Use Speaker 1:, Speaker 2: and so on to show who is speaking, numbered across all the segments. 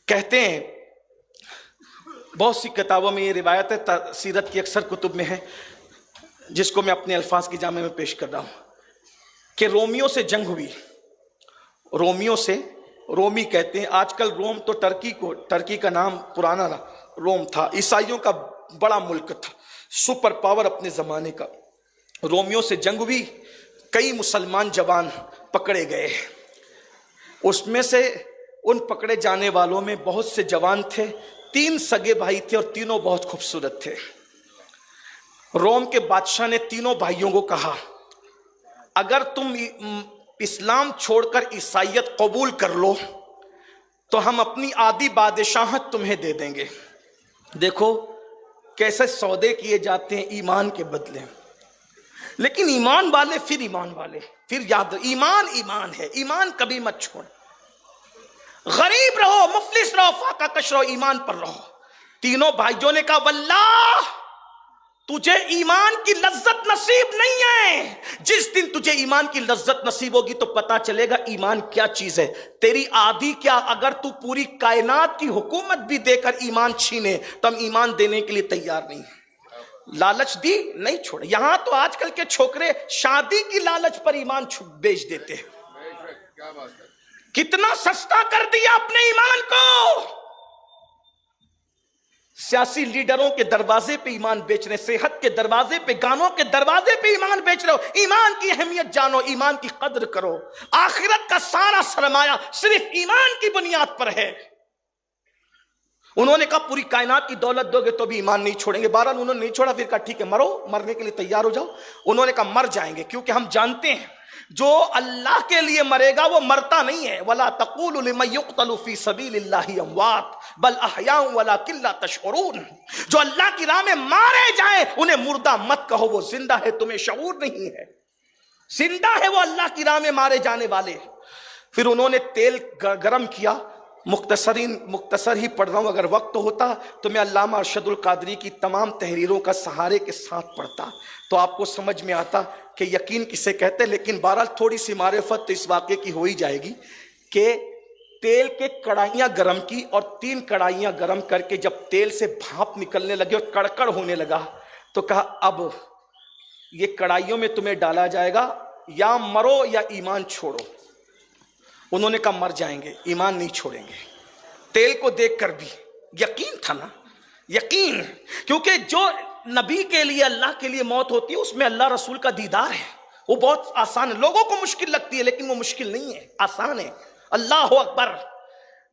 Speaker 1: کہتے ہیں بہت سی کتابوں میں یہ روایت ہے، سیرت کی اکثر کتب میں ہے، جس کو میں اپنے الفاظ کی جامع میں پیش کر رہا ہوں، کہ رومیوں سے جنگ ہوئی. رومیوں سے، رومی کہتے ہیں آج کل روم تو ترکی کا نام پرانا روم تھا، عیسائیوں کا بڑا ملک تھا، سپر پاور اپنے زمانے کا. رومیوں سے جنگ ہوئی، کئی مسلمان جوان پکڑے گئے. اس میں سے ان پکڑے جانے والوں میں بہت سے جوان تھے، 3 سگے بھائی تھے اور تینوں بہت خوبصورت تھے. روم کے بادشاہ نے تینوں بھائیوں کو کہا اگر تم اسلام چھوڑ کر عیسائیت قبول کر لو تو ہم اپنی آدھی بادشاہت تمہیں دے دیں گے. دیکھو کیسے سودے کیے جاتے ہیں ایمان کے بدلے. لیکن ایمان والے پھر یاد ایمان ایمان ہے، ایمان کبھی مت چھوڑ. غریب رہو، مفلس رہو، فاقہ کش رہو، ایمان پر رہو. تینوں بھائیوں نے کہا واللہ تجھے ایمان کی لذت نصیب نہیں ہے. جس دن تجھے ایمان کی لذت نصیب ہوگی تو پتا چلے گا ایمان کیا چیز ہے. تیری آدھی کیا، اگر تو پوری کائنات کی حکومت بھی دے کر ایمان چھینے تو ہم ایمان دینے کے لیے تیار نہیں ہیں. لالچ دی نہیں چھوڑے. یہاں تو آج کل کے چھوکرے شادی کی لالچ پر ایمان بیچ دیتے ہیں. کتنا سستا کر دیا اپنے ایمان کو. سیاسی لیڈروں کے دروازے پہ ایمان بیچ رہے، صحت کے دروازے پہ، گانوں کے دروازے پہ ایمان بیچ رہے ہو. ایمان کی اہمیت جانو، ایمان کی قدر کرو. آخرت کا سارا سرمایہ صرف ایمان کی بنیاد پر ہے. انہوں نے کہا پوری کائنات کی دولت دو گے تو بھی ایمان نہیں چھوڑیں گے. بہرحال انہوں نے نہیں چھوڑا. پھر کہا ٹھیک ہے مرو، مرنے کے لیے تیار ہو جاؤ. انہوں نے کہا مر جائیں گے، کیونکہ ہم جانتے ہیں جو اللہ کے لیے مرے گا وہ مرتا نہیں ہے. وَلَا تَقُولُ لِمَن يُقْتَلُ فِي سَبِيلِ اللَّهِ أَمْوَاتٌ بَلْ أَحْيَاءٌ وَلَٰكِن لَّا تَشْعُرُونَ. جو اللہ کی راہ میں مارے جائیں انہیں مردہ مت کہو، وہ زندہ ہے، تمہیں شعور نہیں ہے. زندہ ہے وہ اللہ کی راہ میں مارے جانے والے. پھر انہوں نے تیل گرم کیا. مختصر ہی پڑھ رہا ہوں، اگر وقت ہوتا تو میں علامہ ارشد القادری کی تمام تحریروں کا سہارے کے ساتھ پڑھتا تو آپ کو سمجھ میں آتا کہ یقین کسے کہتے. لیکن بہرحال تھوڑی سی معرفت تو اس واقعے کی ہو ہی جائے گی کہ تیل کے کڑھائیاں گرم کی اور 3 کڑھائیاں گرم کر کے جب تیل سے بھاپ نکلنے لگے اور کڑکڑ ہونے لگا تو کہا اب یہ کڑھائیوں میں تمہیں ڈالا جائے گا، یا مرو یا ایمان چھوڑو. انہوں نے کہا مر جائیں گے، ایمان نہیں چھوڑیں گے. تیل کو دیکھ کر بھی یقین تھا نا، یقین، کیونکہ جو نبی کے لیے، اللہ کے لیے موت ہوتی ہے اس میں اللہ رسول کا دیدار ہے. وہ بہت آسان ہے. لوگوں کو مشکل لگتی ہے لیکن وہ مشکل نہیں ہے، آسان ہے. اللہ اکبر.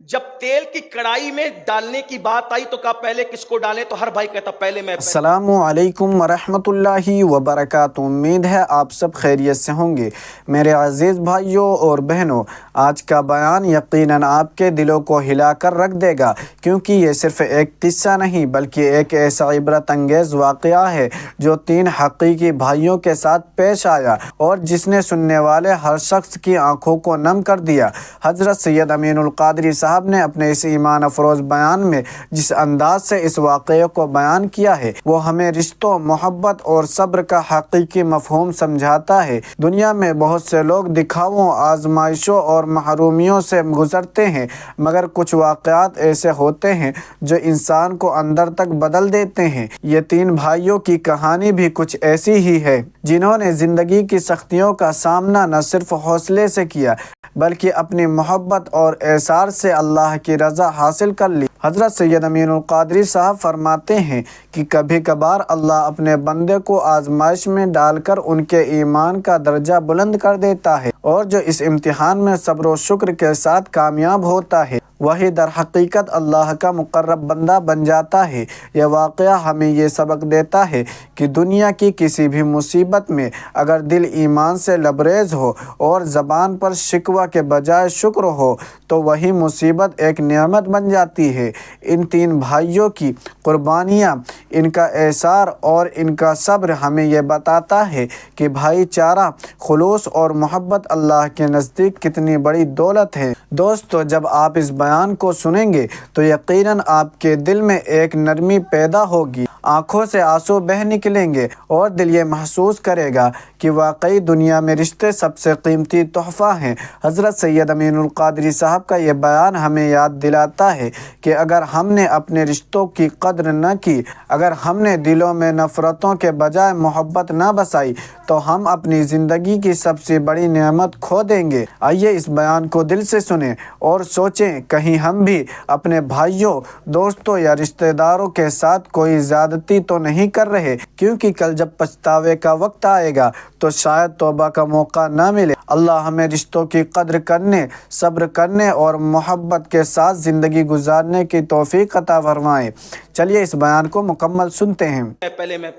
Speaker 1: جب تیل کی کڑائی میں ڈالنے کی بات آئی تو کہا پہلے کس کو ڈالیں، تو ہر بھائی کہتا پہلے میں.
Speaker 2: السلام علیکم ورحمۃ اللہ وبرکاتہ. امید ہے آپ سب خیریت سے ہوں گے. میرے عزیز بھائیوں اور بہنوں، آج کا بیان یقیناً آپ کے دلوں کو ہلا کر رکھ دے گا، کیونکہ یہ صرف ایک قصہ نہیں بلکہ ایک ایسا عبرت انگیز واقعہ ہے جو 3 حقیقی بھائیوں کے ساتھ پیش آیا اور جس نے سننے والے ہر شخص کی آنکھوں کو نم کر دیا. حضرت سید امین القادری صاحب نے اپنے اس ایمان افروز بیان میں جس انداز سے اس واقعے کو بیان کیا ہے وہ ہمیں رشتوں، محبت اور صبر کا حقیقی مفہوم سمجھاتا ہے. دنیا میں بہت سے لوگ دکھاووں، آزمائشوں اور محرومیوں سے گزرتے ہیں، مگر کچھ واقعات ایسے ہوتے ہیں جو انسان کو اندر تک بدل دیتے ہیں. یہ 3 بھائیوں کی کہانی بھی کچھ ایسی ہی ہے جنہوں نے زندگی کی سختیوں کا سامنا نہ صرف حوصلے سے کیا بلکہ اپنی محبت اور ایثار سے اللہ کی رضا حاصل کر لی. حضرت سید امین القادری صاحب فرماتے ہیں کہ کبھی کبھار اللہ اپنے بندے کو آزمائش میں ڈال کر ان کے ایمان کا درجہ بلند کر دیتا ہے، اور جو اس امتحان میں صبر و شکر کے ساتھ کامیاب ہوتا ہے وہی در حقیقت اللہ کا مقرب بندہ بن جاتا ہے. یہ واقعہ ہمیں یہ سبق دیتا ہے کہ دنیا کی کسی بھی مصیبت میں اگر دل ایمان سے لبریز ہو اور زبان پر شکوہ کے بجائے شکر ہو تو وہی مصیبت ایک نعمت بن جاتی ہے. ان 3 بھائیوں کی قربانیاں، ان کا ایثار اور ان کا صبر ہمیں یہ بتاتا ہے کہ بھائی چارہ، خلوص اور محبت اللہ کے نزدیک کتنی بڑی دولت ہے. دوستو، جب آپ اس بیان بیان کو سنیں گے تو یقیناً آپ کے دل میں ایک نرمی پیدا ہوگی، آنکھوں سے آنسو بہہ نکلیں گے اور دل یہ محسوس کرے گا کہ واقعی دنیا میں رشتے سب سے قیمتی تحفہ ہیں۔ حضرت سید امین القادری صاحب کا یہ بیان ہمیں یاد دلاتا ہے کہ اگر ہم نے اپنے رشتوں کی قدر نہ کی، اگر ہم نے دلوں میں نفرتوں کے بجائے محبت نہ بسائی تو ہم اپنی زندگی کی سب سے بڑی نعمت کھو دیں گے۔ آئیے اس بیان کو دل سے سنیں اور سوچیں کہیں ہم بھی اپنے بھائیوں، دوستوں یا رشتہ داروں کے ساتھ کوئی زیادتی تو نہیں کر رہے، کیونکہ کل جب پچھتاوے کا وقت آئے گا تو شاید توبہ کا موقع نہ ملے۔ اللہ ہمیں رشتوں کی قدر کرنے، صبر کرنے اور محبت کے ساتھ زندگی گزارنے کی توفیق عطا فرمائے۔ چلیے اس بیان کو مکمل سنتے ہیں۔
Speaker 1: پہلے میں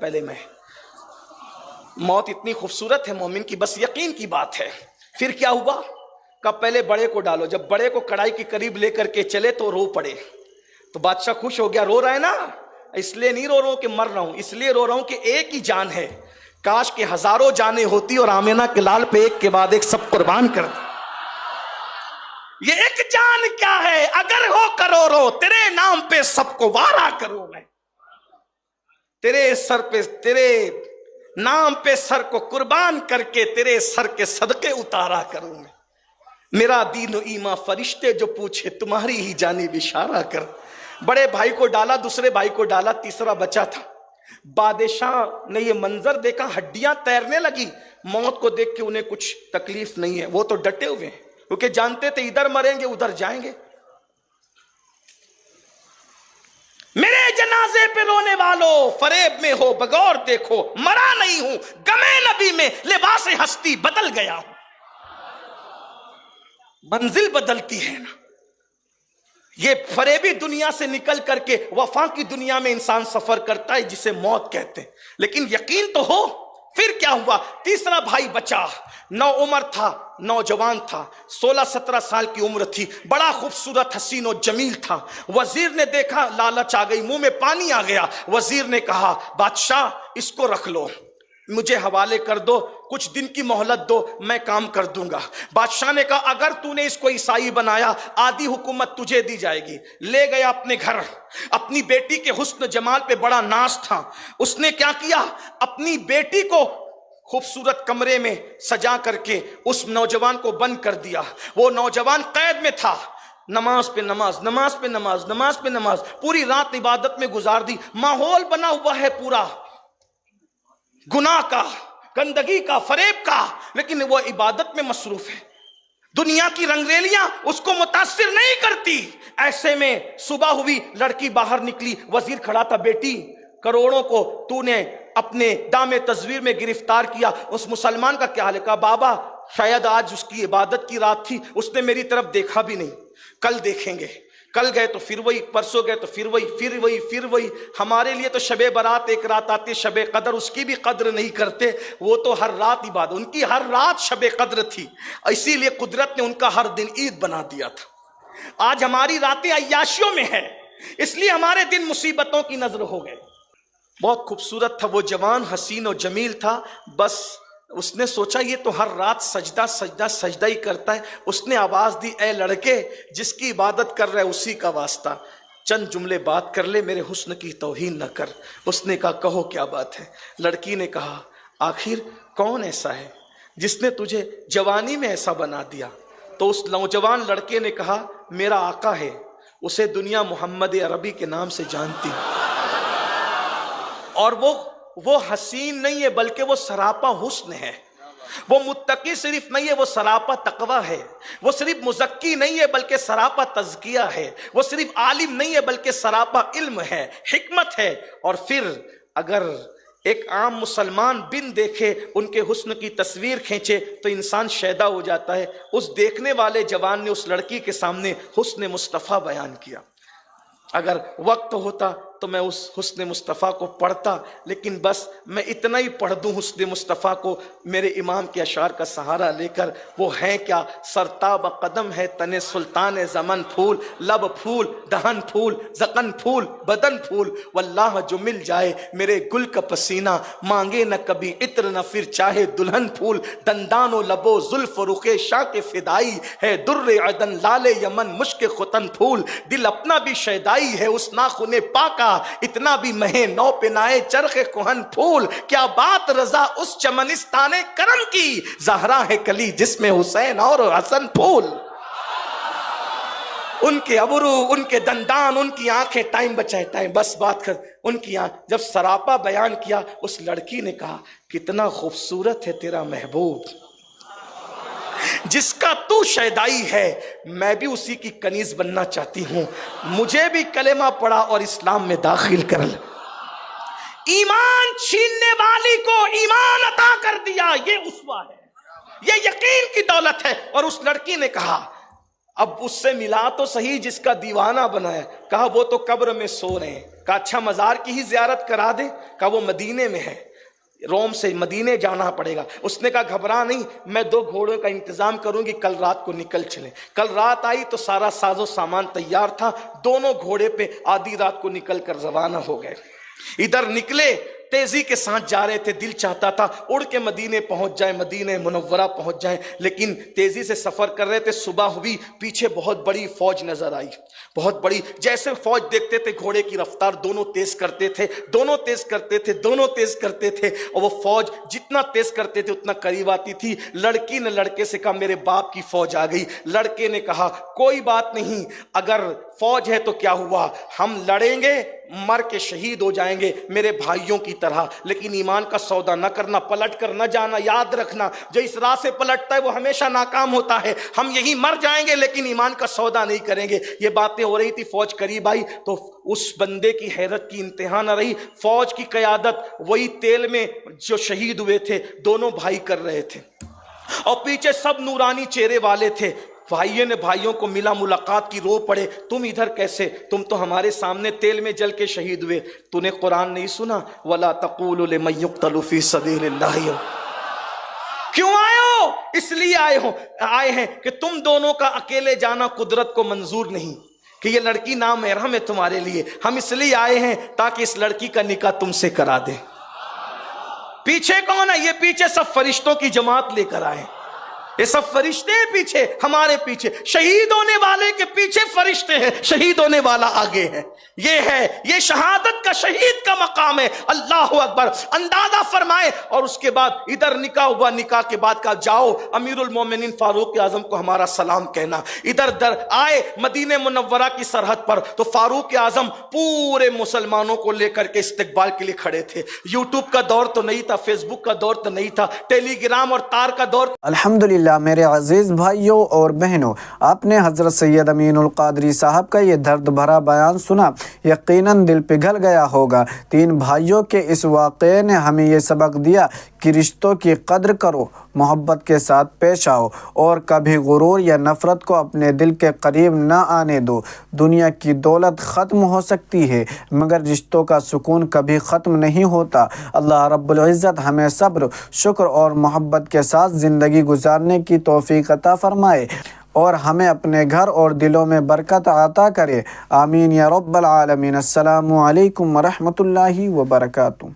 Speaker 1: موت اتنی خوبصورت ہے مومن کی، بس یقین کی بات ہے۔ پھر کیا ہوا؟ کب پہلے بڑے کو ڈالو، جب بڑے کو کڑائی کے قریب لے کر کے چلے تو رو پڑے، تو بادشاہ خوش ہو گیا۔ رو رہا ہے نا، اس لیے نہیں رو رہا ہوں کہ مر رہا ہوں، اس لیے رو رہا ہوں کہ ایک ہی جان ہے، کاش کہ ہزاروں جانیں ہوتی اور آمینہ کے لال پہ ایک کے بعد ایک سب قربان کر دی۔ یہ ایک جان کیا ہے، اگر ہو کروڑوں تیرے نام پہ سب کو وارا کروں میں، تیرے سر پہ، تیرے نام پہ سر کو قربان کر کے تیرے سر کے صدقے اتارا کروں میں۔ میرا دین و ایمان فرشتے جو پوچھے تمہاری ہی جانب اشارہ کر۔ بڑے بھائی کو ڈالا، دوسرے بھائی کو ڈالا، تیسرا بچا تھا۔ بادشاہ نے یہ منظر دیکھا، ہڈیاں تیرنے لگی۔ موت کو دیکھ کے انہیں کچھ تکلیف نہیں ہے، وہ تو ڈٹے ہوئے ہیں کیونکہ جانتے تھے ادھر مریں گے ادھر جائیں گے۔ میرے جنازے پہ رونے والوں، فریب میں ہو بغور دیکھو، مرا نہیں ہوں، غمے نبی میں لباس ہستی بدل گیا ہوں۔ منزل بدلتی ہے نا، یہ فریبی دنیا سے نکل کر کے وفا کی دنیا میں انسان سفر کرتا ہے جسے موت کہتے ہیں، لیکن یقین تو ہو۔ پھر کیا ہوا؟ تیسرا بھائی بچا، نو عمر تھا، نوجوان تھا، 16-17 سال کی عمر تھی، بڑا خوبصورت حسین و جمیل تھا۔ وزیر نے دیکھا، لالچ آ گئی، منہ میں پانی آ گیا۔ وزیر نے کہا بادشاہ اس کو رکھ لو، مجھے حوالے کر دو، کچھ دن کی مہلت دو، میں کام کر دوں گا۔ بادشاہ نے کہا اگر تو نے اس کو عیسائی بنایا آدھی حکومت تجھے دی جائے گی۔ لے گیا اپنے گھر، اپنی بیٹی کے حسن جمال پہ بڑا ناز تھا، اس نے کیا کیا، اپنی بیٹی کو خوبصورت کمرے میں سجا کر کے اس نوجوان کو بند کر دیا۔ وہ نوجوان قید میں تھا، نماز پہ نماز، نماز پہ نماز، نماز پہ نماز، پوری رات عبادت میں گزار دی۔ ماحول بنا ہوا ہے پورا گناہ کا، گندگی کا، فریب کا، لیکن وہ عبادت میں مصروف ہے۔ دنیا کی رنگریلیاں اس کو متاثر نہیں کرتی۔ ایسے میں صبح ہوئی، لڑکی باہر نکلی، وزیر کھڑا تھا، بیٹی کروڑوں کو تو نے اپنے دام تصویر میں گرفتار کیا، اس مسلمان کا کیا حال ہے؟ کہا بابا شاید آج اس کی عبادت کی رات تھی، اس نے میری طرف دیکھا بھی نہیں، کل دیکھیں گے۔ کل گئے تو پھر وہی، پرسوں گئے تو پھر وہی، پھر وہی، پھر وہی۔ ہمارے لیے تو شب برات ایک رات آتی، شب قدر اس کی بھی قدر نہیں کرتے، وہ تو ہر رات عبادت، ان کی ہر رات شب قدر تھی، اسی لیے قدرت نے ان کا ہر دن عید بنا دیا تھا۔ آج ہماری راتیں عیاشیوں میں ہے، اس لیے ہمارے دن مصیبتوں کی نظر ہو گئے۔ بہت خوبصورت تھا وہ جوان، حسین و جمیل تھا، بس اس نے سوچا یہ تو ہر رات سجدہ سجدہ سجدہ ہی کرتا ہے۔ اس نے آواز دی اے لڑکے، جس کی عبادت کر رہے اسی کا واسطہ چند جملے بات کر لے، میرے حسن کی توہین نہ کر۔ اس نے کہا کہو کیا بات ہے؟ لڑکی نے کہا آخر کون ایسا ہے جس نے تجھے جوانی میں ایسا بنا دیا؟ تو اس نوجوان لڑکے نے کہا میرا آقا ہے، اسے دنیا محمد عربی کے نام سے جانتی، اور وہ حسین نہیں ہے بلکہ وہ سراپا حسن ہے، وہ متقی صرف نہیں ہے، وہ سراپا تقوی ہے، وہ صرف مزکی نہیں ہے بلکہ سراپا تزکیہ ہے، وہ صرف عالم نہیں ہے بلکہ سراپا علم ہے، حکمت ہے۔ اور پھر اگر ایک عام مسلمان بن دیکھے ان کے حسن کی تصویر کھینچے تو انسان شیدا ہو جاتا ہے۔ اس دیکھنے والے جوان نے اس لڑکی کے سامنے حسن مصطفیٰ بیان کیا۔ اگر وقت ہوتا تو میں اس حسن مصطفیٰ کو پڑھتا، لیکن بس میں اتنا ہی پڑھ دوں حسن مصطفیٰ کو میرے امام کے اشعار کا سہارا لے کر۔ وہ ہیں کیا؟ سرتاب قدم ہے تن سلطان زمن پھول، لب پھول، دہن پھول، زقن پھول، بدن پھول، واللہ جو مل جائے میرے گل کا پسینہ، مانگے نہ کبھی عطر نہ پھر چاہے دلہن پھول، دندان و لبو زلف رخ شاہ کے فدائی ہے، در عدن لال یمن مشک ختن پھول، دل اپنا بھی شیدائی ہے اس ناخن پاکا، اتنا بھی مہے نو پنائے چرخ کہن پھول، کیا بات رضا اس چمنستان کرم کی، زہرا ہے کلی جس میں حسین اور حسن پھول۔ ان کے ابرو، ان کے دندان، ان کی آنکھیں، ٹائم بچائے ٹائم، بس بات کر، ان کی آنکھ، جب سراپا بیان کیا اس لڑکی نے کہا کتنا خوبصورت ہے تیرا محبوب، جس کا تو شیدائی ہے، میں بھی اسی کی کنیز بننا چاہتی ہوں، مجھے بھی کلمہ پڑھا اور اسلام میں داخل کر لے۔ ایمان چھیننے والی کو ایمان عطا کر دیا، یہ اسوہ ہے، یہ یقین کی دولت ہے۔ اور اس لڑکی نے کہا اب اس سے ملا تو صحیح جس کا دیوانہ بنایا، کہا وہ تو قبر میں سو رہے ہیں، کہا اچھا مزار کی ہی زیارت کرا دے، کہا وہ مدینے میں ہے، روم سے مدینے جانا پڑے گا۔ اس نے کہا گھبرا نہیں، میں 2 گھوڑوں کا انتظام کروں گی، کل رات کو نکل چلیں۔ کل رات آئی تو سارا ساز و سامان تیار تھا، دونوں گھوڑے پہ آدھی رات کو نکل کر روانہ ہو گئے۔ ادھر نکلے، تیزی کے ساتھ جا رہے تھے، دل چاہتا تھا اڑ کے مدینے پہنچ جائیں، مدینہ منورہ پہنچ جائیں، لیکن تیزی سے سفر کر رہے تھے۔ صبح ہوئی، پیچھے بہت بڑی فوج نظر آئی، بہت بڑی، جیسے فوج دیکھتے تھے گھوڑے کی رفتار دونوں تیز کرتے تھے، دونوں تیز کرتے تھے، دونوں تیز کرتے تھے، اور وہ فوج جتنا تیز کرتے تھے اتنا قریب آتی تھی۔ لڑکی نے لڑکے سے کہا میرے باپ کی فوج آ گئی۔ لڑکے نے کہا کوئی بات نہیں، اگر فوج ہے تو کیا ہوا، ہم لڑیں گے، مر کے شہید ہو جائیں گے میرے بھائیوں کی طرح، لیکن ایمان کا سودا نہ کرنا، پلٹ کر نہ جانا، یاد رکھنا جو اس راہ سے پلٹتا ہے وہ ہمیشہ ناکام ہوتا ہے، ہم یہی مر جائیں گے لیکن ایمان کا سودا نہیں کریں گے۔ یہ باتیں ہو رہی تھی، فوج قریب آئی تو اس بندے کی حیرت کی انتہا نہ رہی۔ فوج کی قیادت وہی تیل میں جو شہید ہوئے تھے دونوں بھائی کر رہے تھے، اور پیچھے سب نورانی چہرے والے تھے۔ بھائیوں نے بھائیوں کو ملا، ملاقات کی، رو پڑے، تم ادھر کیسے، تم تو ہمارے سامنے تیل میں جل کے شہید ہوئے۔ تو نے قرآن نہیں سنا وَلَا تَقُولُوا لِمَن يُقْتَلُ فِي سَبِيلِ اللَّهِ؟ کیوں آئے ہو؟ اس لیے آئے ہیں کہ تم دونوں کا اکیلے جانا قدرت کو منظور نہیں، کہ یہ لڑکی نامحرم ہے تمہارے لیے، ہم اس لیے آئے ہیں تاکہ اس لڑکی کا نکاح تم سے کرا دیں۔ پیچھے کون ہے؟ یہ پیچھے سب فرشتوں کی جماعت لے کر آئے، یہ سب فرشتے ہیں پیچھے، ہمارے پیچھے، شہید ہونے والے کے پیچھے فرشتے ہیں، شہید ہونے والا آگے ہے۔ یہ ہے، یہ شہادت کا، شہید کا مقام ہے۔ اللہ اکبر، اندازہ فرمائے۔ اور اس کے بعد ادھر نکاح ہوا، نکاح کے بعد کہا جاؤ امیر المومنین فاروق اعظم کو ہمارا سلام کہنا۔ ادھر آئے مدینہ منورہ کی سرحد پر تو فاروق اعظم پورے مسلمانوں کو لے کر کے استقبال کے لیے کھڑے تھے۔ یوٹیوب کا دور تو نہیں تھا، فیس بک کا دور تو نہیں تھا، ٹیلی گرام اور تار کا دور۔
Speaker 2: الحمدللہ میرے عزیز بھائیوں اور بہنوں، آپ نے حضرت سید امین القادری صاحب کا یہ درد بھرا بیان سنا، یقیناً دل پگھل گیا ہوگا۔ 3 بھائیوں کے اس واقعے نے ہمیں یہ سبق دیا کہ رشتوں کی قدر کرو، محبت کے ساتھ پیش آؤ، اور کبھی غرور یا نفرت کو اپنے دل کے قریب نہ آنے دو۔ دنیا کی دولت ختم ہو سکتی ہے مگر رشتوں کا سکون کبھی ختم نہیں ہوتا۔ اللہ رب العزت ہمیں صبر، شکر اور محبت کے ساتھ زندگی گزارنے کی توفیق عطا فرمائے، اور ہمیں اپنے گھر اور دلوں میں برکت عطا کرے۔ آمین یا رب العالمین۔ السلام علیکم ورحمۃ اللہ وبرکاتہ۔